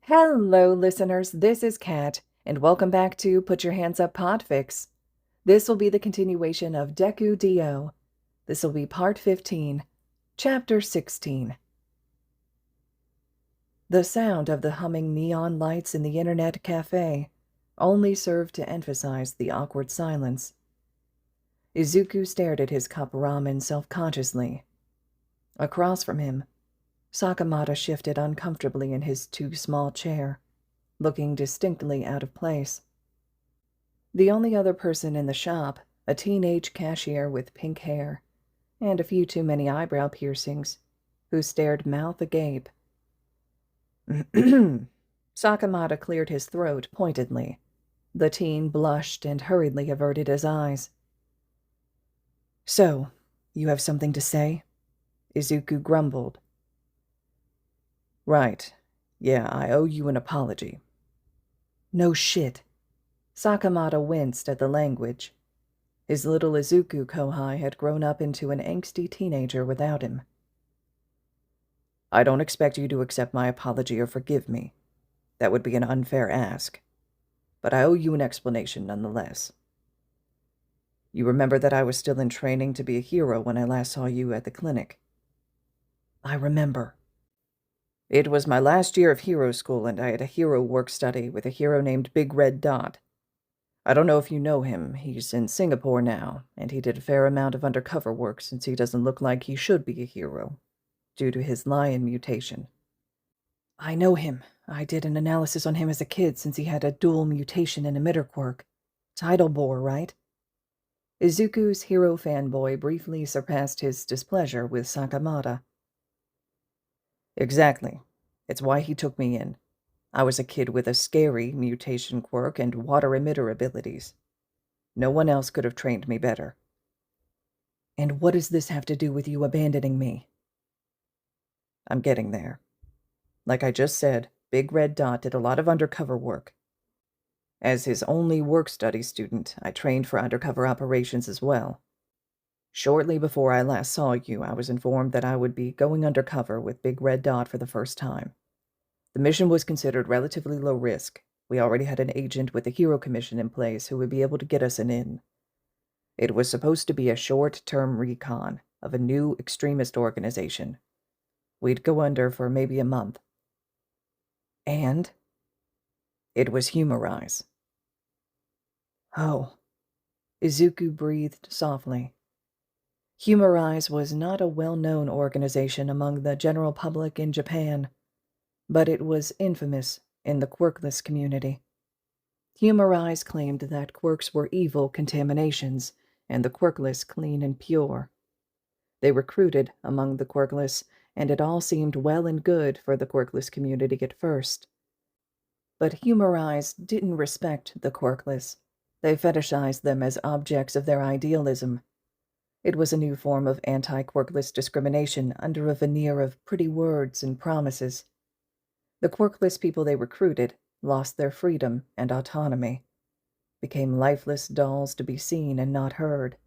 Hello, listeners. This is Kat, and welcome back to Put Your Hands Up Podfics. This will be the continuation of Deku D.O. This will be Part 15, Chapter 16. The sound of the humming neon lights in the internet cafe only served to emphasize the awkward silence. Izuku stared at his cup ramen self-consciously. Across from him, Sakamata shifted uncomfortably in his too-small chair, looking distinctly out of place. The only other person in the shop, a teenage cashier with pink hair and a few too many eyebrow piercings, who stared mouth agape. Sakamata cleared his throat pointedly. The teen blushed and hurriedly averted his eyes. "So, you have something to say?" Izuku grumbled. "Right. Yeah, I owe you an apology." "No shit." Sakamata winced at the language. His little Izuku Kohai had grown up into an angsty teenager without him. "I don't expect you to accept my apology or forgive me. That would be an unfair ask. But I owe you an explanation nonetheless. You remember that I was still in training to be a hero when I last saw you at the clinic?" "I remember." "It was my last year of hero school, and I had a hero work study with a hero named Big Red Dot. I don't know if you know him. He's in Singapore now, and he did a fair amount of undercover work since he doesn't look like he should be a hero, due to his lion mutation." "I know him. I did an analysis on him as a kid since he had a dual mutation and emitter quirk. Tidal bore, right?" Izuku's hero fanboy briefly surpassed his displeasure with Sakamata. "Exactly. It's why he took me in. I was a kid with a scary mutation quirk and water emitter abilities. No one else could have trained me better." "And what does this have to do with you abandoning me?" "I'm getting there. Like I just said, Big Red Dot did a lot of undercover work. As his only work-study student, I trained for undercover operations as well. Shortly before I last saw you, I was informed that I would be going undercover with Big Red Dot for the first time. The mission was considered relatively low risk. We already had an agent with the Hero Commission in place who would be able to get us an in. It was supposed to be a short-term recon of a new extremist organization. We'd go under for maybe a month. And it was Humorize." "Oh." Izuku breathed softly. Humorize was not a well-known organization among the general public in Japan, but it was infamous in the quirkless community. Humorize claimed that quirks were evil contaminations, and the quirkless clean and pure. They recruited among the quirkless, and it all seemed well and good for the quirkless community at first. But Humorize didn't respect the quirkless. They fetishized them as objects of their idealism. It was a new form of anti-quirkless discrimination under a veneer of pretty words and promises. The quirkless people they recruited lost their freedom and autonomy, became lifeless dolls to be seen and not heard,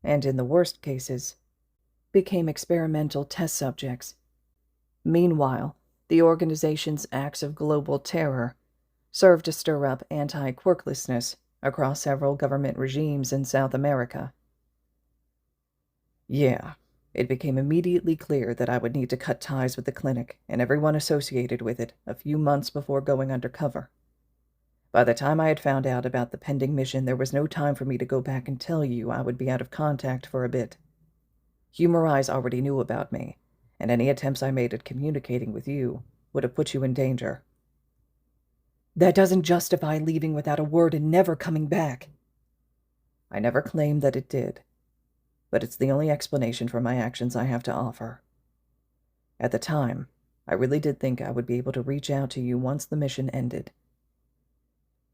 and in the worst cases, became experimental test subjects. Meanwhile, the organization's acts of global terror served to stir up anti-quirklessness across several government regimes in South America. Yeah, it became immediately clear that I would need to cut ties with the clinic and everyone associated with it a few months before going undercover. By the time I had found out about the pending mission, there was no time for me to go back and tell you I would be out of contact for a bit. Humorize already knew about me, and any attempts I made at communicating with you would have put you in danger." "That doesn't justify leaving without a word and never coming back." "I never claimed that it did, but it's the only explanation for my actions I have to offer. At the time, I really did think I would be able to reach out to you once the mission ended."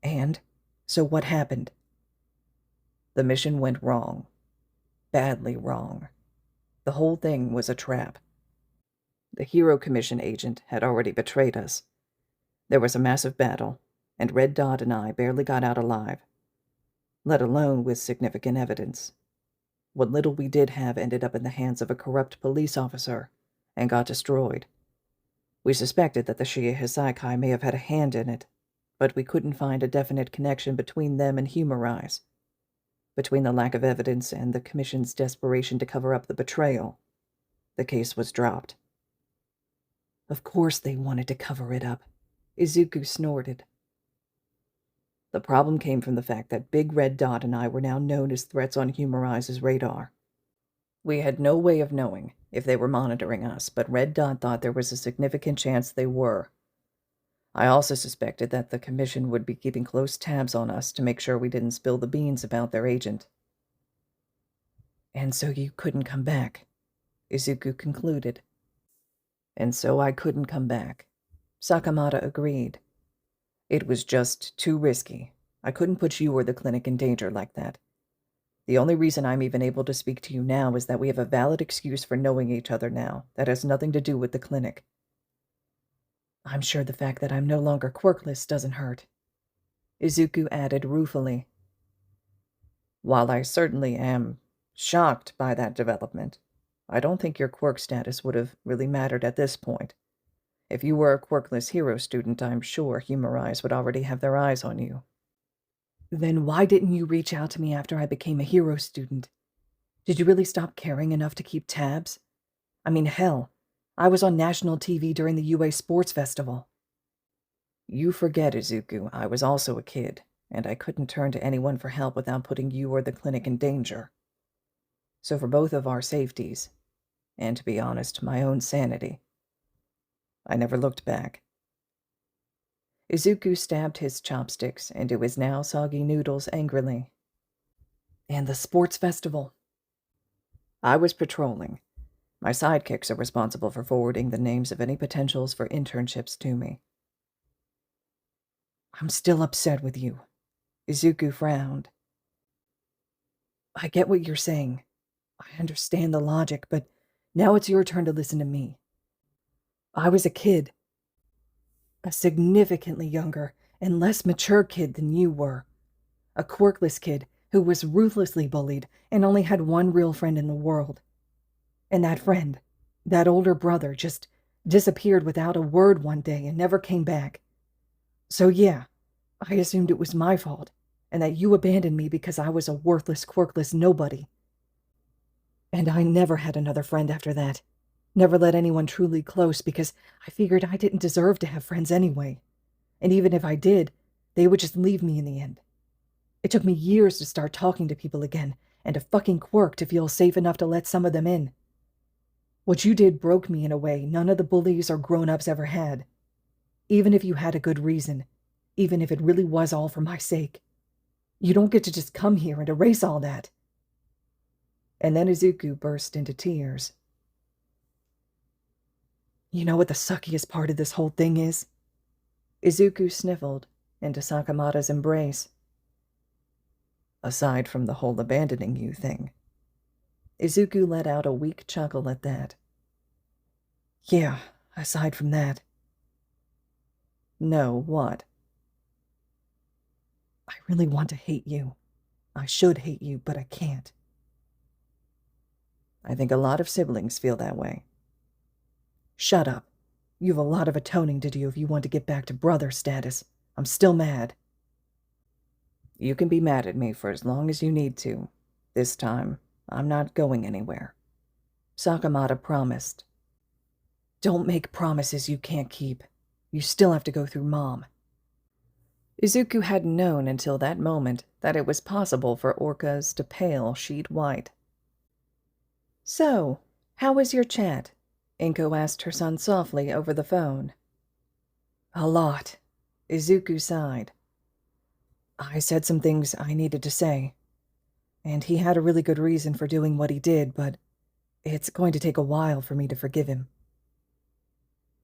"And? So what happened?" "The mission went wrong. Badly wrong. The whole thing was a trap. The Hero Commission agent had already betrayed us. There was a massive battle, and Red Dot and I barely got out alive, let alone with significant evidence. What little we did have ended up in the hands of a corrupt police officer and got destroyed. We suspected that the Shia Hisakai may have had a hand in it, but we couldn't find a definite connection between them and Humorize. Between the lack of evidence and the Commission's desperation to cover up the betrayal, the case was dropped. Of course they wanted to cover it up, Izuku snorted. The problem came from the fact that Big Red Dot and I were now known as threats on Humorize's radar. We had no way of knowing if they were monitoring us, but Red Dot thought there was a significant chance they were. I also suspected that the Commission would be keeping close tabs on us to make sure we didn't spill the beans about their agent. And so you couldn't come back, Izuku concluded. And so I couldn't come back, Sakamata agreed. It was just too risky. I couldn't put you or the clinic in danger like that. The only reason I'm even able to speak to you now is that we have a valid excuse for knowing each other now that has nothing to do with the clinic. I'm sure the fact that I'm no longer quirkless doesn't hurt, Izuku added ruefully. While I certainly am shocked by that development, I don't think your quirk status would have really mattered at this point. If you were a quirkless hero student, I'm sure Humorize would already have their eyes on you. Then why didn't you reach out to me after I became a hero student? Did you really stop caring enough to keep tabs? I mean, hell, I was on national TV during the UA Sports Festival. You forget, Izuku, I was also a kid, and I couldn't turn to anyone for help without putting you or the clinic in danger. So for both of our safeties, and to be honest, my own sanity, I never looked back. Izuku stabbed his chopsticks into his now soggy noodles angrily. And the sports festival? I was patrolling. My sidekicks are responsible for forwarding the names of any potentials for internships to me. I'm still upset with you. Izuku frowned. I get what you're saying. I understand the logic, but now it's your turn to listen to me. I was a kid. A significantly younger and less mature kid than you were. A quirkless kid who was ruthlessly bullied and only had one real friend in the world. And that friend, that older brother, just disappeared without a word one day and never came back. So yeah, I assumed it was my fault, and that you abandoned me because I was a worthless, quirkless nobody. And I never had another friend after that. Never let anyone truly close because I figured I didn't deserve to have friends anyway. And even if I did, they would just leave me in the end. It took me years to start talking to people again, and a fucking quirk to feel safe enough to let some of them in. What you did broke me in a way none of the bullies or grown-ups ever had. Even if you had a good reason, even if it really was all for my sake. You don't get to just come here and erase all that. And then Izuku burst into tears. You know what the suckiest part of this whole thing is? Izuku sniffled into Sakamata's embrace. Aside from the whole abandoning you thing. Izuku let out a weak chuckle at that. Yeah, aside from that. No, what? I really want to hate you. I should hate you, but I can't. I think a lot of siblings feel that way. Shut up. You have a lot of atoning to do if you want to get back to brother status. I'm still mad. You can be mad at me for as long as you need to. This time, I'm not going anywhere. Sakamata promised. Don't make promises you can't keep. You still have to go through Mom. Izuku hadn't known until that moment that it was possible for orcas to pale sheet white. So, how was your chat? Inko asked her son softly over the phone. A lot. Izuku sighed. I said some things I needed to say, and he had a really good reason for doing what he did, but it's going to take a while for me to forgive him.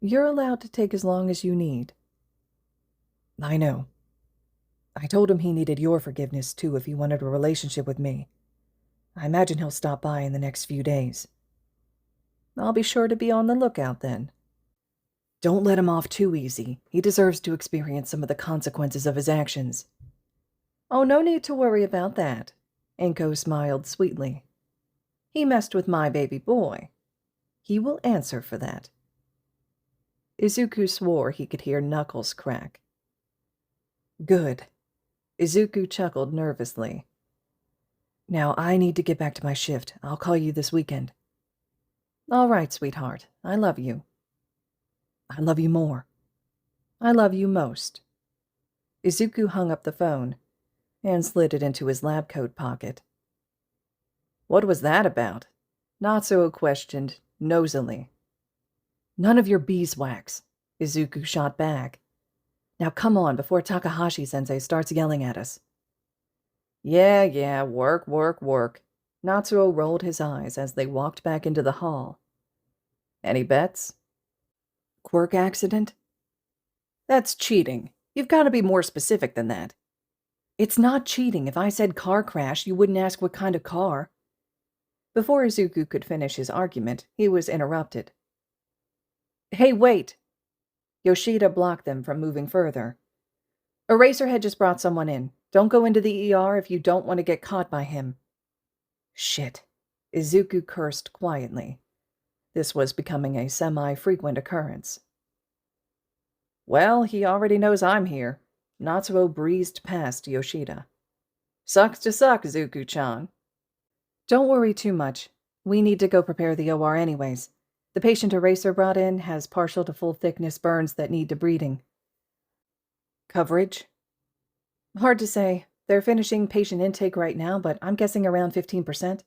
You're allowed to take as long as you need. I know. I told him he needed your forgiveness, too, if he wanted a relationship with me. I imagine he'll stop by in the next few days. I'll be sure to be on the lookout then. Don't let him off too easy. He deserves to experience some of the consequences of his actions. Oh, no need to worry about that. Inko smiled sweetly. He messed with my baby boy. He will answer for that. Izuku swore he could hear knuckles crack. Good. Izuku chuckled nervously. Now I need to get back to my shift. I'll call you this weekend. All right, sweetheart. I love you. I love you more. I love you most. Izuku hung up the phone and slid it into his lab coat pocket. What was that about? Natsuo questioned, nosily. None of your beeswax, Izuku shot back. Now come on before Takahashi-sensei starts yelling at us. Yeah, work. Natsuo rolled his eyes as they walked back into the hall. Any bets? Quirk accident? That's cheating. You've got to be more specific than that. It's not cheating. If I said car crash, you wouldn't ask what kind of car. Before Izuku could finish his argument, he was interrupted. Hey, wait! Yoshida blocked them from moving further. Eraserhead just brought someone in. Don't go into the ER if you don't want to get caught by him. Shit. Izuku cursed quietly. This was becoming a semi-frequent occurrence. Well, he already knows I'm here. Natsuo breezed past Yoshida. Sucks to suck, Zuku-chan. Don't worry too much. We need to go prepare the OR anyways. The patient Eraser brought in has partial to full-thickness burns that need debriding. Coverage? Hard to say. They're finishing patient intake right now, but I'm guessing around 15%.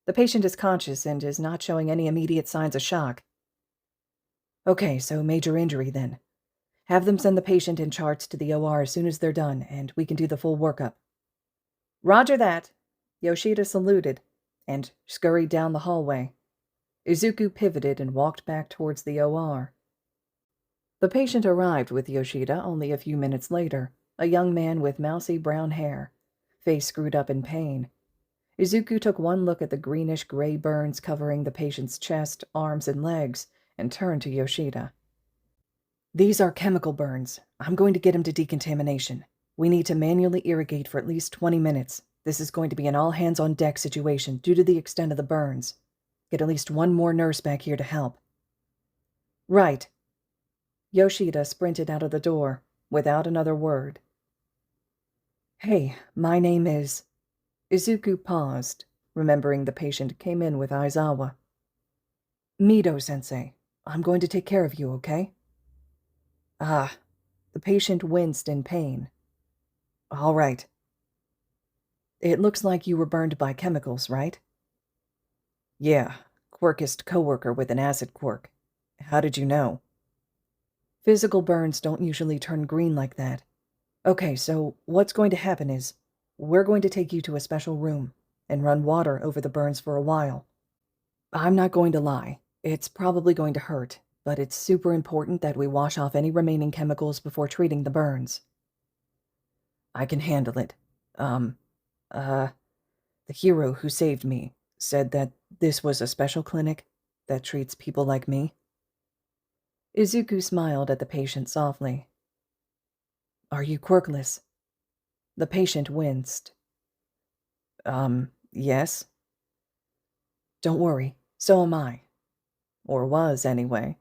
The patient is conscious and is not showing any immediate signs of shock. Okay, so major injury then. Have them send the patient in charts to the OR as soon as they're done, and we can do the full workup. Roger that. Yoshida saluted and scurried down the hallway. Izuku pivoted and walked back towards the OR. The patient arrived with Yoshida only a few minutes later, a young man with mousy brown hair, face screwed up in pain. Izuku took one look at the greenish-gray burns covering the patient's chest, arms, and legs, and turned to Yoshida. These are chemical burns. I'm going to get him to decontamination. We need to manually irrigate for at least 20 minutes. This is going to be an all-hands-on-deck situation due to the extent of the burns. Get at least one more nurse back here to help. Right. Yoshida sprinted out of the door, without another word. Hey, my name is... Izuku paused, remembering the patient came in with Aizawa. Mido-sensei, I'm going to take care of you, okay? Ah, the patient winced in pain. All right. It looks like you were burned by chemicals, right? Yeah, quirkist coworker with an acid quirk. How did you know? Physical burns don't usually turn green like that. Okay, so what's going to happen is, we're going to take you to a special room and run water over the burns for a while. I'm not going to lie, it's probably going to hurt, but it's super important that we wash off any remaining chemicals before treating the burns. I can handle it. The hero who saved me said that this was a special clinic that treats people like me. Izuku smiled at the patient softly. Are you quirkless? The patient winced. Yes. Don't worry, so am I. Or was, anyway.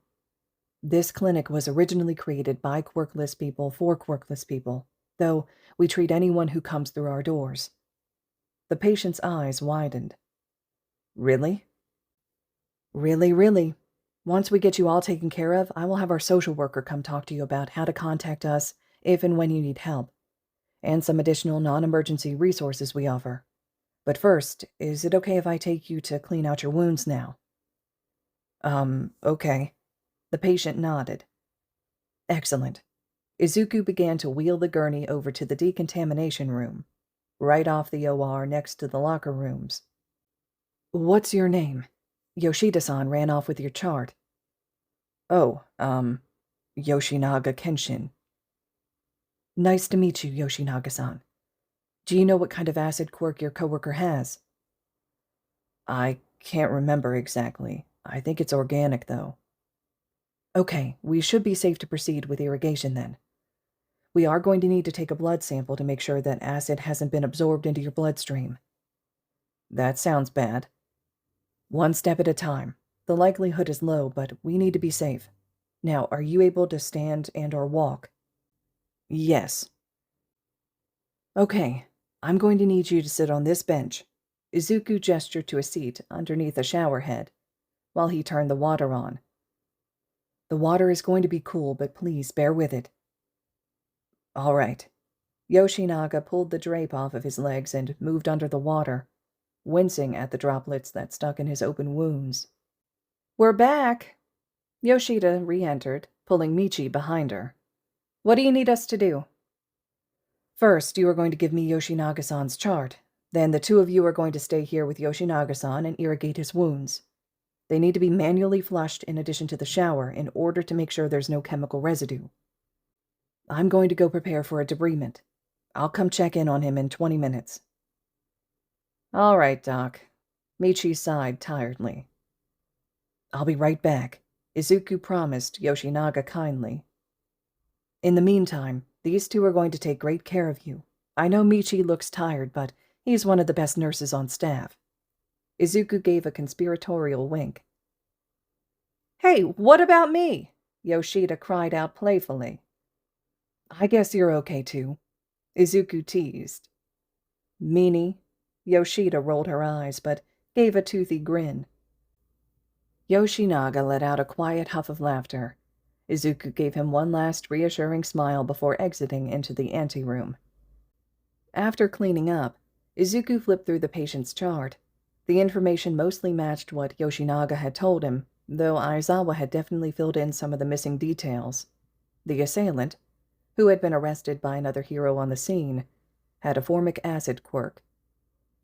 This clinic was originally created by quirkless people for quirkless people, though we treat anyone who comes through our doors. The patient's eyes widened. Really? Really. Once we get you all taken care of, I will have our social worker come talk to you about how to contact us if and when you need help, and some additional non-emergency resources we offer. But first, is it okay if I take you to clean out your wounds now? Okay. The patient nodded. Excellent. Izuku began to wheel the gurney over to the decontamination room, right off the OR next to the locker rooms. What's your name? Yoshida-san ran off with your chart. Oh, Yoshinaga Kenshin. Nice to meet you, Yoshinaga-san. Do you know what kind of acid quirk your coworker has? I can't remember exactly. I think it's organic, though. Okay, we should be safe to proceed with irrigation then. We are going to need to take a blood sample to make sure that acid hasn't been absorbed into your bloodstream. That sounds bad. One step at a time. The likelihood is low, but we need to be safe. Now, are you able to stand and or walk? Yes. Okay, I'm going to need you to sit on this bench. Izuku gestured to a seat underneath a shower head, while he turned the water on. The water is going to be cool, but please bear with it. All right. Yoshinaga pulled the drape off of his legs and moved under the water, wincing at the droplets that stuck in his open wounds. We're back! Yoshida re-entered, pulling Michi behind her. What do you need us to do? First, you are going to give me Yoshinaga-san's chart. Then the two of you are going to stay here with Yoshinaga-san and irrigate his wounds. They need to be manually flushed in addition to the shower in order to make sure there's no chemical residue. I'm going to go prepare for a debridement. I'll come check in on him in 20 minutes. All right, Doc. Michi sighed tiredly. I'll be right back, Izuku promised Yoshinaga kindly. In the meantime, these two are going to take great care of you. I know Michi looks tired, but he's one of the best nurses on staff. Izuku gave a conspiratorial wink. Hey, what about me? Yoshida cried out playfully. I guess you're okay too, Izuku teased. Meanie? Yoshida rolled her eyes, but gave a toothy grin. Yoshinaga let out a quiet huff of laughter. Izuku gave him one last reassuring smile before exiting into the anteroom. After cleaning up, Izuku flipped through the patient's chart. The information mostly matched what Yoshinaga had told him, though Aizawa had definitely filled in some of the missing details. The assailant, who had been arrested by another hero on the scene, had a formic acid quirk.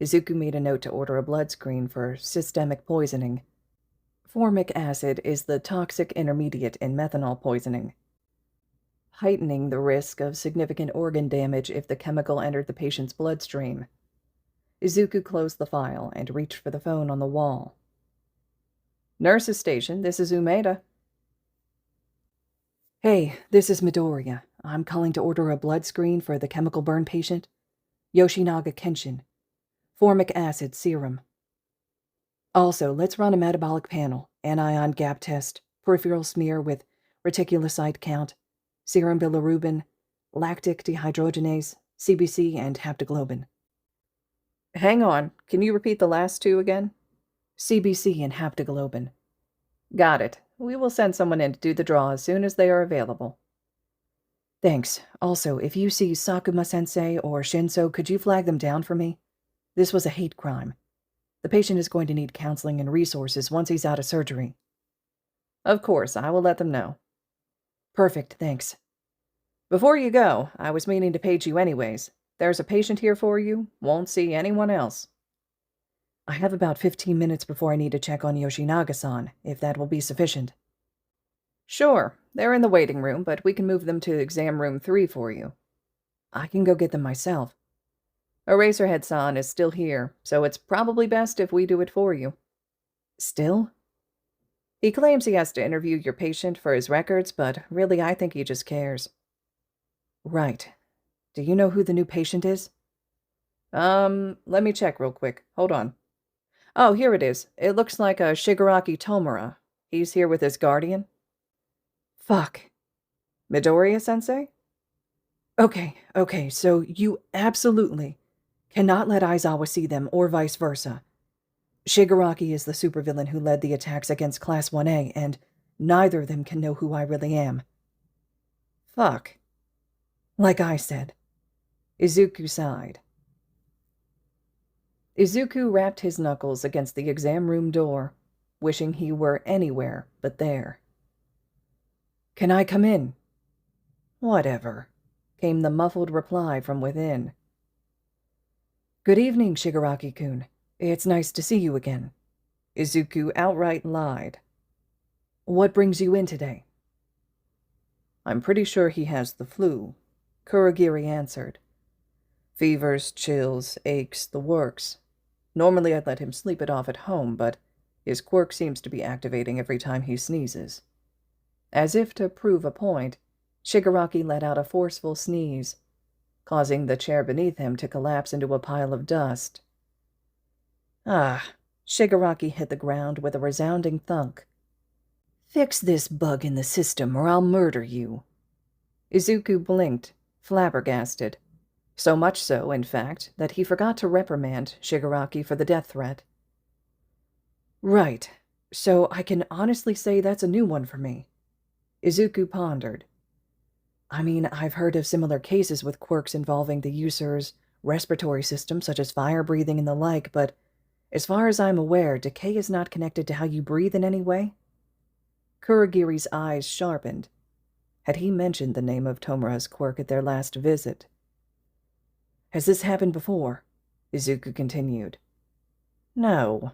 Izuku made a note to order a blood screen for systemic poisoning. Formic acid is the toxic intermediate in methanol poisoning, heightening the risk of significant organ damage if the chemical entered the patient's bloodstream. Izuku closed the file and reached for the phone on the wall. Nurse's station, this is Umeda. Hey, this is Midoriya. I'm calling to order a blood screen for the chemical burn patient. Yoshinaga Kenshin. Formic acid serum. Also, let's run a metabolic panel, anion gap test, peripheral smear with reticulocyte count, serum bilirubin, lactic dehydrogenase, CBC, and haptoglobin. Hang on, can you repeat the last two again? CBC and haptoglobin. Got it. We will send someone in to do the draw as soon as they are available. Thanks. Also, if you see Sakuma-sensei or Shinso, could you flag them down for me? This was a hate crime. The patient is going to need counseling and resources once he's out of surgery. Of course, I will let them know. Perfect, thanks. Before you go, I was meaning to page you anyways. There's a patient here for you. Won't see anyone else. I have about 15 minutes before I need to check on Yoshinaga-san, if that will be sufficient. Sure, they're in the waiting room, but we can move them to exam room 3 for you. I can go get them myself. Eraserhead-san is still here, so it's probably best if we do it for you. Still? He claims he has to interview your patient for his records, but really I think he just cares. Right. Do you know who the new patient is? Let me check real quick. Hold on. Oh, here it is. It looks like a Shigaraki Tomura. He's here with his guardian. Fuck. Midoriya-sensei? Okay, so you absolutely cannot let Aizawa see them, or vice versa. Shigaraki is the supervillain who led the attacks against Class 1A, and neither of them can know who I really am. Fuck. Like I said. Izuku sighed. Izuku rapped his knuckles against the exam room door, wishing he were anywhere but there. Can I come in? Whatever, came the muffled reply from within. Good evening, Shigaraki-kun. It's nice to see you again. Izuku outright lied. What brings you in today? I'm pretty sure he has the flu, Kurogiri answered. Fevers, chills, aches, the works. Normally I'd let him sleep it off at home, but his quirk seems to be activating every time he sneezes. As if to prove a point, Shigaraki let out a forceful sneeze, causing the chair beneath him to collapse into a pile of dust. Ah, Shigaraki hit the ground with a resounding thunk. Fix this bug in the system or I'll murder you. Izuku blinked, flabbergasted. So much so, in fact, that he forgot to reprimand Shigaraki for the death threat. Right, so I can honestly say that's a new one for me. Izuku pondered. I mean, I've heard of similar cases with quirks involving the user's respiratory system, such as fire breathing and the like, but as far as I'm aware, decay is not connected to how you breathe in any way. Kurogiri's eyes sharpened. Had he mentioned the name of Tomura's quirk at their last visit? Has this happened before? Izuku continued. No.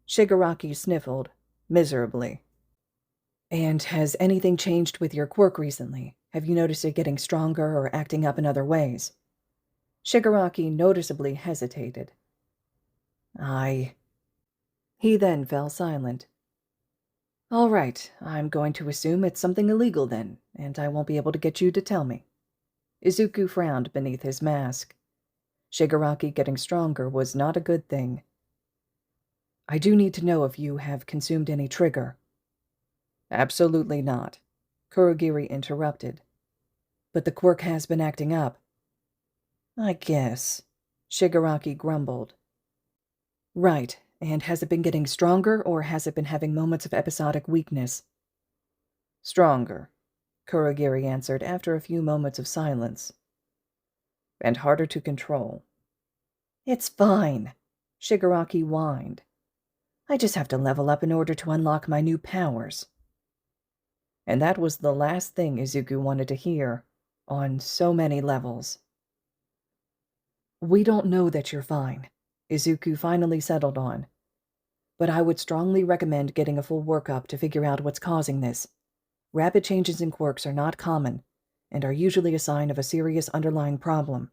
Shigaraki sniffled, miserably. And has anything changed with your quirk recently? Have you noticed it getting stronger or acting up in other ways? Shigaraki noticeably hesitated. He then fell silent. All right, I'm going to assume it's something illegal then, and I won't be able to get you to tell me. Izuku frowned beneath his mask. Shigaraki getting stronger was not a good thing. I do need to know if you have consumed any trigger. Absolutely not, Kurogiri interrupted. But the quirk has been acting up. I guess, Shigaraki grumbled. Right, and has it been getting stronger, or has it been having moments of episodic weakness? Stronger, Kurogiri answered after a few moments of silence. And harder to control. It's fine, Shigaraki whined. I just have to level up in order to unlock my new powers. And that was the last thing Izuku wanted to hear, on so many levels. We don't know that you're fine, Izuku finally settled on. But I would strongly recommend getting a full workup to figure out what's causing this. Rapid changes in quirks are not common, and are usually a sign of a serious underlying problem.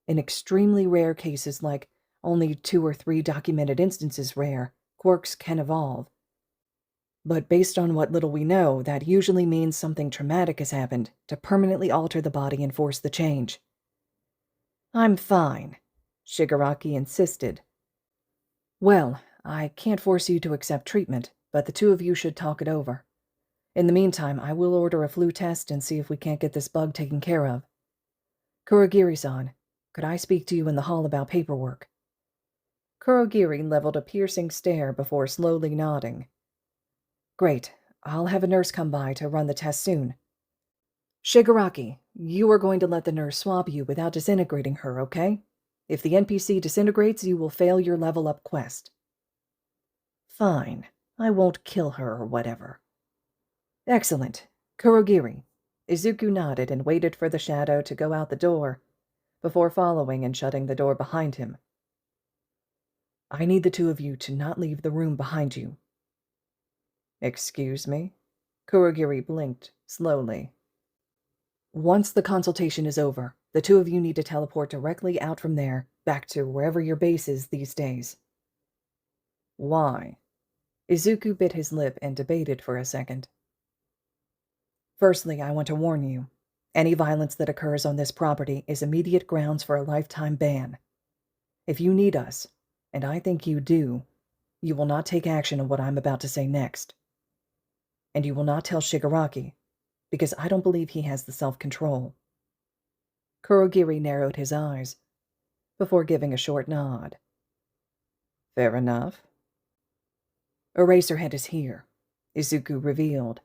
In extremely rare cases, like only 2 or 3 documented instances rare, quirks can evolve. But based on what little we know, that usually means something traumatic has happened to permanently alter the body and force the change. I'm fine, Shigaraki insisted. Well, I can't force you to accept treatment, but the two of you should talk it over. In the meantime, I will order a flu test and see if we can't get this bug taken care of. Kurogiri-san, could I speak to you in the hall about paperwork? Kurogiri leveled a piercing stare before slowly nodding. Great. I'll have a nurse come by to run the test soon. Shigaraki, you are going to let the nurse swab you without disintegrating her, okay? If the NPC disintegrates, you will fail your level-up quest. Fine. I won't kill her or whatever. Excellent. Kurogiri. Izuku nodded and waited for the shadow to go out the door, before following and shutting the door behind him. I need the two of you to not leave the room behind you. Excuse me? Kurogiri blinked, slowly. Once the consultation is over, the two of you need to teleport directly out from there, back to wherever your base is these days. Why? Izuku bit his lip and debated for a second. Firstly, I want to warn you. Any violence that occurs on this property is immediate grounds for a lifetime ban. If you need us, and I think you do, you will not take action on what I'm about to say next. And you will not tell Shigaraki, because I don't believe he has the self-control. Kurogiri narrowed his eyes, before giving a short nod. Fair enough. Eraserhead is here, Izuku revealed.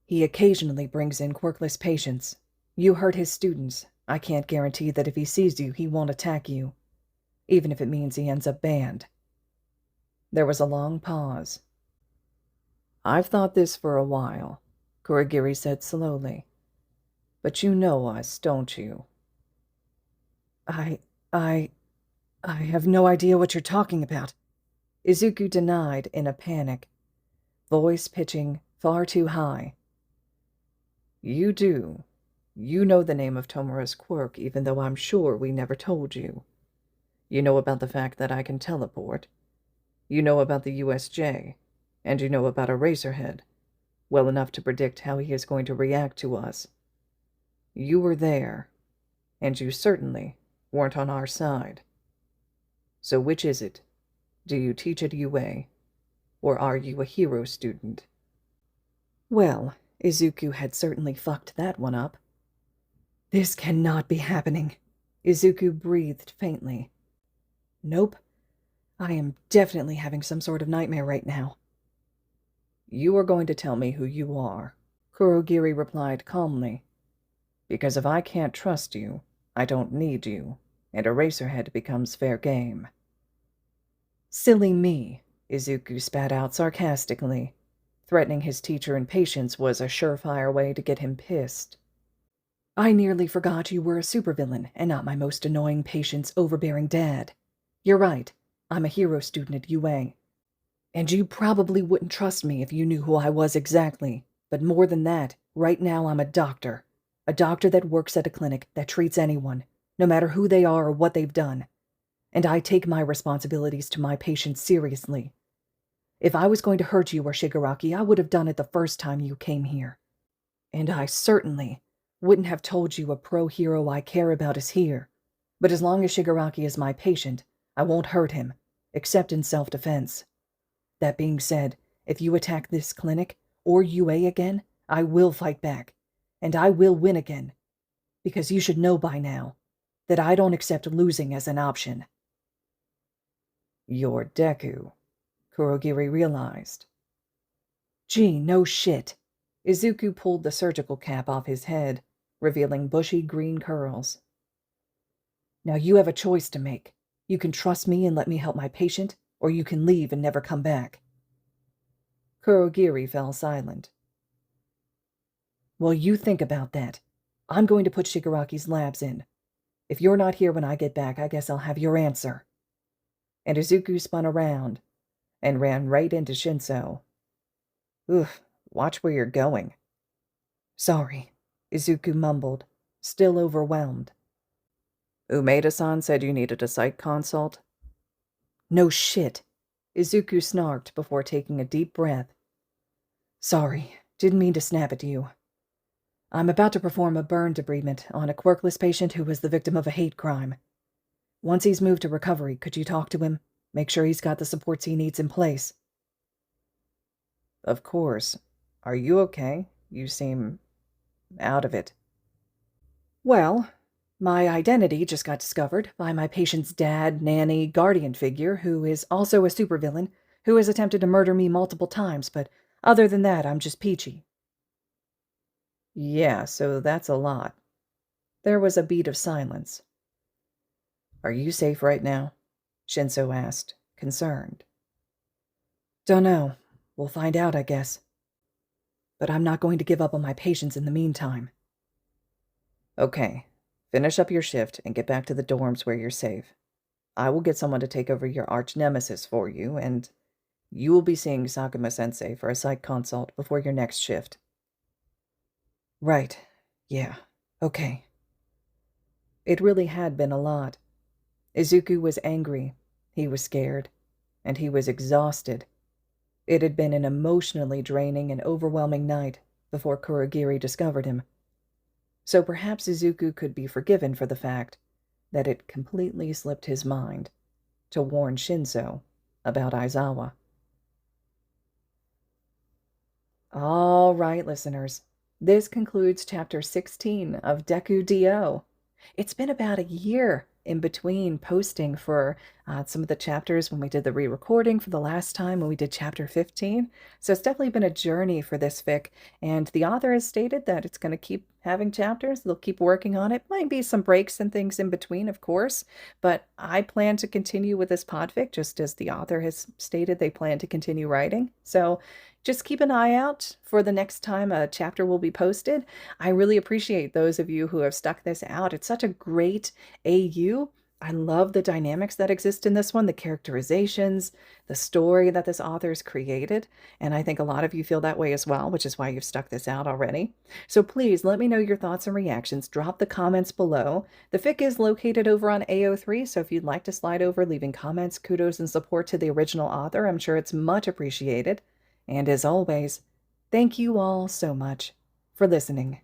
He occasionally brings in quirkless patients. You hurt his students. I can't guarantee that if he sees you, he won't attack you, even if it means he ends up banned. There was a long pause. I've thought this for a while, Kurogiri said slowly. But you know us, don't you? I have no idea what you're talking about, Izuku denied in a panic, voice pitching far too high. You do. You know the name of Tomura's quirk, even though I'm sure we never told you. You know about the fact that I can teleport. You know about the USJ, and you know about Eraserhead, well enough to predict how he is going to react to us. You were there, and you certainly weren't on our side. So which is it? Do you teach at UA, or are you a hero student? Well, Izuku had certainly fucked that one up. This cannot be happening. Izuku breathed faintly. Nope. I am definitely having some sort of nightmare right now. You are going to tell me who you are, Kurogiri replied calmly. Because if I can't trust you, I don't need you, and Eraserhead becomes fair game. Silly me, Izuku spat out sarcastically. Threatening his teacher and patients was a surefire way to get him pissed. I nearly forgot you were a supervillain and not my most annoying patient's overbearing dad. You're right, I'm a hero student at UA. And you probably wouldn't trust me if you knew who I was exactly. But more than that, right now I'm a doctor. A doctor that works at a clinic that treats anyone, no matter who they are or what they've done. And I take my responsibilities to my patients seriously. If I was going to hurt you or Shigaraki, I would have done it the first time you came here. And I certainly wouldn't have told you a pro-hero I care about is here. But as long as Shigaraki is my patient, I won't hurt him, except in self-defense. That being said, if you attack this clinic, or UA again, I will fight back, and I will win again. Because you should know by now that I don't accept losing as an option. You're Deku, Kurogiri realized. Gee, no shit. Izuku pulled the surgical cap off his head, revealing bushy green curls. Now you have a choice to make. You can trust me and let me help my patient, or you can leave and never come back. Kurogiri fell silent. Well, you think about that. I'm going to put Shigaraki's labs in. If you're not here when I get back, I guess I'll have your answer. And Izuku spun around and ran right into Shinso. Oof, watch where you're going. Sorry, Izuku mumbled, still overwhelmed. Umeda-san said you needed a psych consult? No shit, Izuku snarked before taking a deep breath. Sorry, didn't mean to snap at you. I'm about to perform a burn debridement on a quirkless patient who was the victim of a hate crime. Once he's moved to recovery, could you talk to him? Make sure he's got the supports he needs in place. Of course. Are you okay? You seem out of it. Well, my identity just got discovered by my patient's dad, nanny, guardian figure, who is also a supervillain, who has attempted to murder me multiple times, but other than that, I'm just peachy. Yeah, so that's a lot. There was a beat of silence. Are you safe right now? Shinso asked, concerned. Dunno. We'll find out, I guess. But I'm not going to give up on my patients in the meantime. Okay. Finish up your shift and get back to the dorms where you're safe. I will get someone to take over your arch-nemesis for you, and you will be seeing Sakuma-sensei for a psych consult before your next shift. Right. Yeah. Okay. It really had been a lot. Izuku was angry, he was scared, and he was exhausted. It had been an emotionally draining and overwhelming night before Kurogiri discovered him. So perhaps Izuku could be forgiven for the fact that it completely slipped his mind to warn Shinso about Aizawa. All right, listeners. This concludes Chapter 16 of Deku D.O. It's been about a year in between posting for some of the chapters when we did the re-recording for the last time when we did Chapter 15. So it's definitely been a journey for this fic, and the author has stated that it's going to keep having chapters. They'll keep working on it. Might be some breaks and things in between, of course, but I plan to continue with this podfic, just as the author has stated they plan to continue writing. So just keep an eye out for the next time a chapter will be posted. I really appreciate those of you who have stuck this out. It's such a great AU. I love the dynamics that exist in this one, the characterizations, the story that this author's created, and I think a lot of you feel that way as well, which is why you've stuck this out already. So please let me know your thoughts and reactions. Drop the comments below. The fic is located over on AO3, so if you'd like to slide over leaving comments, kudos, and support to the original author, I'm sure it's much appreciated. And as always, thank you all so much for listening.